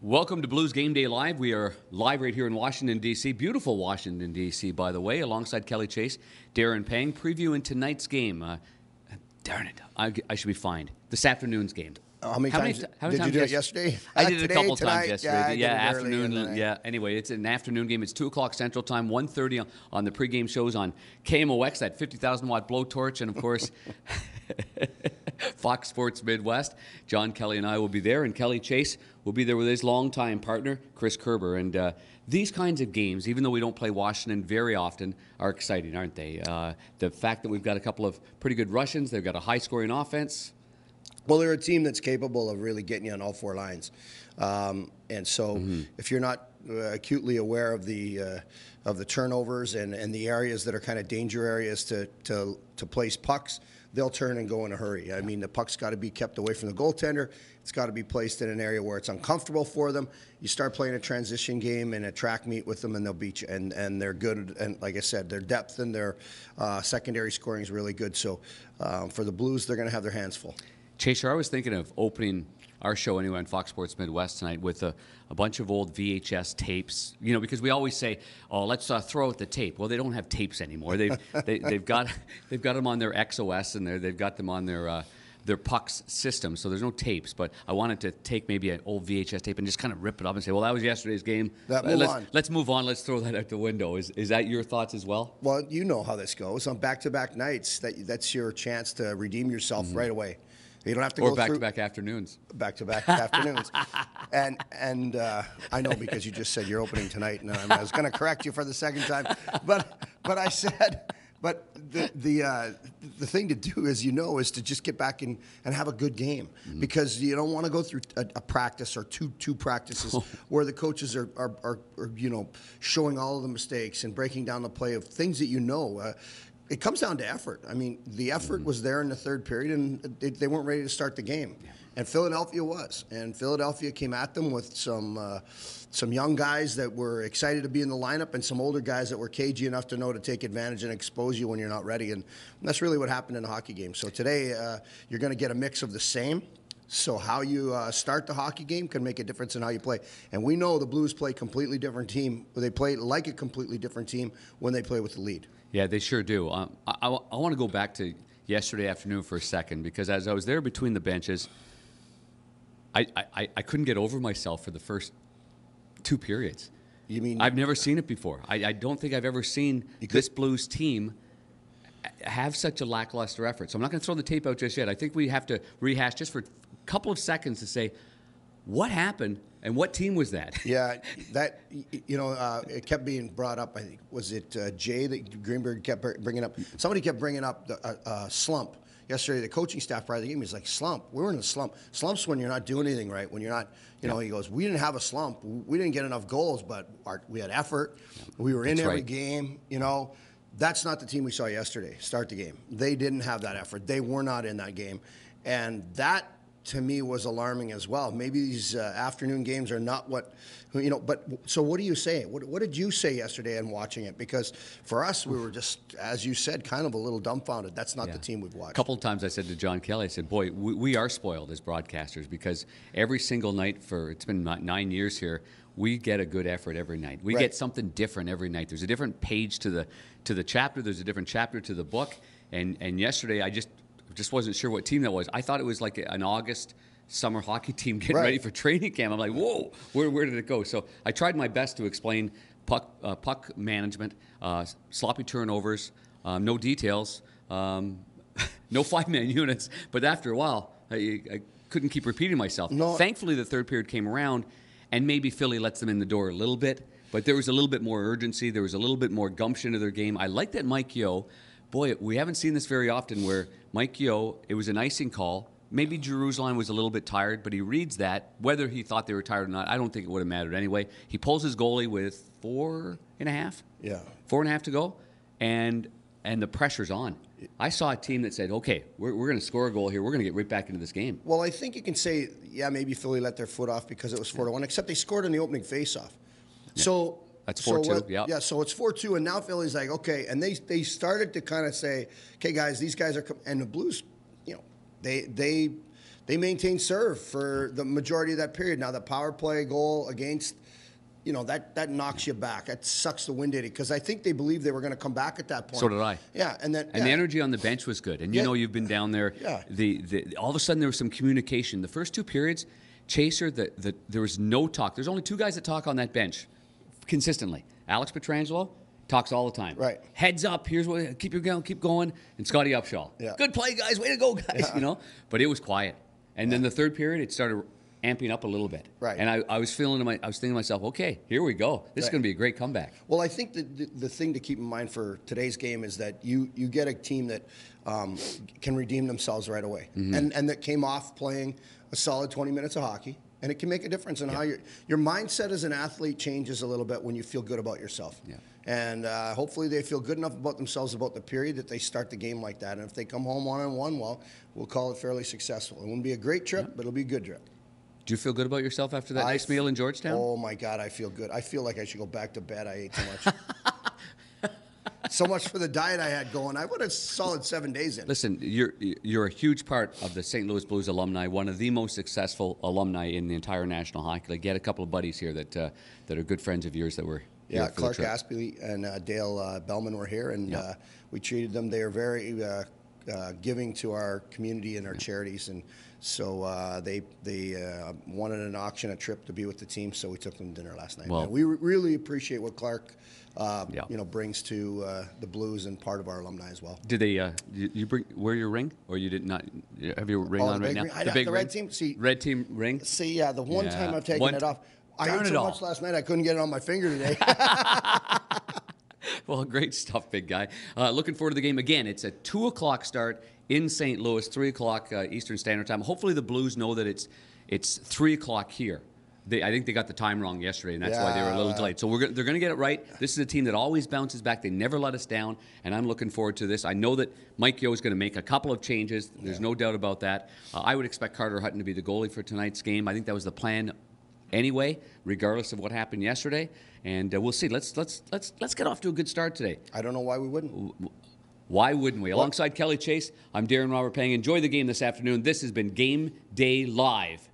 Welcome to Blues Game Day Live. We are live right here in Washington, D.C. Beautiful Washington, D.C., by the way, alongside Kelly Chase, Darren Pang, previewing tonight's game. Darn it, I should be fined. This afternoon's game. How many times did you do it yesterday? I did it Today, a couple tonight? times yesterday. Yeah, afternoon. Yeah, anyway, it's an afternoon game. It's 2 o'clock Central Time, 1:30 on the pregame shows on KMOX, that 50,000-watt blowtorch, and, of course, Fox Sports Midwest. John Kelly and I will be there, and Kelly Chase will be there with his longtime partner, Chris Kerber. And these kinds of games, even though we don't play Washington very often, are exciting, aren't they? The fact that we've got a couple of pretty good Russians, they've got a high-scoring offense. Well, they're a team that's capable of really getting you on all four lines. And so if you're not acutely aware of the turnovers and the areas that are kind of danger areas to place pucks, they'll turn and go in a hurry. I mean, the puck's got to be kept away from the goaltender. It's got to be placed in an area where it's uncomfortable for them. You start playing a transition game and a track meet with them, and they'll beat you. And they're good. And like I said, their depth and their secondary scoring is really good. So for the Blues, they're going to have their hands full. Chaser, I was thinking of opening our show anyway on Fox Sports Midwest tonight with a bunch of old VHS tapes, you know, because we always say, "Oh, let's throw out the tape." Well, they don't have tapes anymore. They've got them on their XOS and they've got them on their Pucks system, so there's no tapes. But I wanted to take maybe an old VHS tape and just kind of rip it up and say, "Well, that was yesterday's game. Let's move on. Let's throw that out the window." Is that your thoughts as well? Well, you know how this goes. On back-to-back nights, that's your chance to redeem yourself right away. You don't have to go through back-to-back afternoons. Back-to-back afternoons. And I know because you just said you're opening tonight, and I was going to correct you for the second time. But I said, but the thing to do is to just get back and have a good game, because you don't want to go through a practice or two practices where the coaches are showing all of the mistakes and breaking down the play of things that it comes down to effort. I mean, the effort was there in the third period, and they weren't ready to start the game. Yeah. And Philadelphia was. And Philadelphia came at them with some young guys that were excited to be in the lineup and some older guys that were cagey enough to know to take advantage and expose you when you're not ready. And that's really what happened in the hockey game. So today you're going to get a mix of the same. So how you start the hockey game can make a difference in how you play. And we know the Blues play a completely different team. They play like a completely different team when they play with the lead. Yeah, they sure do. I want to go back to yesterday afternoon for a second, because as I was there between the benches, I couldn't get over myself for the first two periods. You mean I've never seen it before. I don't think I've ever seen this Blues team have such a lackluster effort. So I'm not going to throw the tape out just yet. I think we have to rehash just for a couple of seconds to say what happened and what team was that? Yeah, that it kept being brought up. I think was it Jay that Greenberg kept bringing up. Somebody kept bringing up the slump yesterday. The coaching staff prior to the game was like, slump. We were in a slump. Slump's when you're not doing anything right. When you're not, He goes, we didn't have a slump. We didn't get enough goals, but we had effort. We were in every game. That's not the team we saw yesterday. Start the game. They didn't have that effort. They were not in that game, and that, to me, was alarming as well. Maybe these afternoon games are not what, but so what do you say? What did you say yesterday in watching it? Because for us, we were just, as you said, kind of a little dumbfounded. That's not the team we've watched. A couple of times I said to John Kelly, I said, boy, we are spoiled as broadcasters, because every single night it's been 9 years here, we get a good effort every night. We get something different every night. There's a different page to the chapter. There's a different chapter to the book. And yesterday I just wasn't sure what team that was. I thought it was like an August summer hockey team getting ready for training camp. I'm like, whoa, where did it go? So I tried my best to explain puck management, sloppy turnovers, no details, no 5-man units. But after a while, I couldn't keep repeating myself. No. Thankfully, the third period came around, and maybe Philly lets them in the door a little bit. But there was a little bit more urgency. There was a little bit more gumption to their game. I like that Mike Yeo. Boy, we haven't seen this very often where Mike Yeo, it was an icing call. Maybe Jerusalem was a little bit tired, but he reads that. Whether he thought they were tired or not, I don't think it would have mattered anyway. He pulls his goalie with 4.5? Yeah. 4.5 to go, and the pressure's on. I saw a team that said, okay, we're going to score a goal here. We're going to get right back into this game. Well, I think you can say, maybe Philly let their foot off because it was 4-1, except they scored in the opening faceoff. Yeah. So that's 4-2, yeah, so it's 4-2, and now Philly's like, okay, and they started to kind of say, okay, guys, these guys are and the Blues, they they maintained serve for the majority of that period. Now, the power play goal against, that knocks you back. That sucks the wind in it, because I think they believed they were going to come back at that point. So did I. Yeah, and the energy on the bench was good. And you've been down there. Yeah. All of a sudden there was some communication. The first 2 periods, Chaser, there was no talk. There's only 2 guys that talk on that bench consistently. Alex Pietrangelo talks all the time. Right. Heads up. Here's what. Keep going. And Scotty Upshaw. Yeah. Good play, guys. Way to go, guys. Yeah. But it was quiet. And then the third period, it started amping up a little bit. Right. And I was thinking to myself, okay, here we go. This is going to be a great comeback. Well, I think the thing to keep in mind for today's game is that you get a team that can redeem themselves right away, and that came off playing a solid 20 minutes of hockey. And it can make a difference in how your mindset as an athlete changes a little bit when you feel good about yourself. Yeah. And hopefully they feel good enough about themselves about the period that they start the game like that. And if they come home 1-1, well, we'll call it fairly successful. It won't be a great trip, but it'll be a good trip. Do you feel good about yourself after that nice meal in Georgetown? Oh, my God, I feel good. I feel like I should go back to bed. I ate too much. So much for the diet I had going. I would have solid 7 days in. Listen, you're a huge part of the St. Louis Blues alumni, one of the most successful alumni in the entire National Hockey League. You had a couple of buddies here that are good friends of yours that were here. Yeah, for Clark the trip. Aspey and Dale Bellman were here, and we treated them. They are very giving to our community and our charities, and so they wanted an auction, a trip to be with the team, so we took them to dinner last night. Well, and we really appreciate what Clark brings to the Blues, and part of our alumni as well. Did they wear your ring, or you did not have your ring on right now? The big red team. Red team ring. See, the one time I've taken it off. I ate so much last night I couldn't get it on my finger today. Well, great stuff, big guy. Looking forward to the game again. It's a 2:00 start in St. Louis, 3:00 Eastern Standard Time. Hopefully, the Blues know that it's 3:00 here. I think they got the time wrong yesterday, and that's why they were a little delayed. So they're going to get it right. This is a team that always bounces back. They never let us down, and I'm looking forward to this. I know that Mike Yeo is going to make a couple of changes. There's no doubt about that. I would expect Carter Hutton to be the goalie for tonight's game. I think that was the plan anyway, regardless of what happened yesterday. And we'll see. Let's get off to a good start today. I don't know why we wouldn't. Why wouldn't we? Alongside Kelly Chase, I'm Darren Robert Pang. Enjoy the game this afternoon. This has been Game Day Live.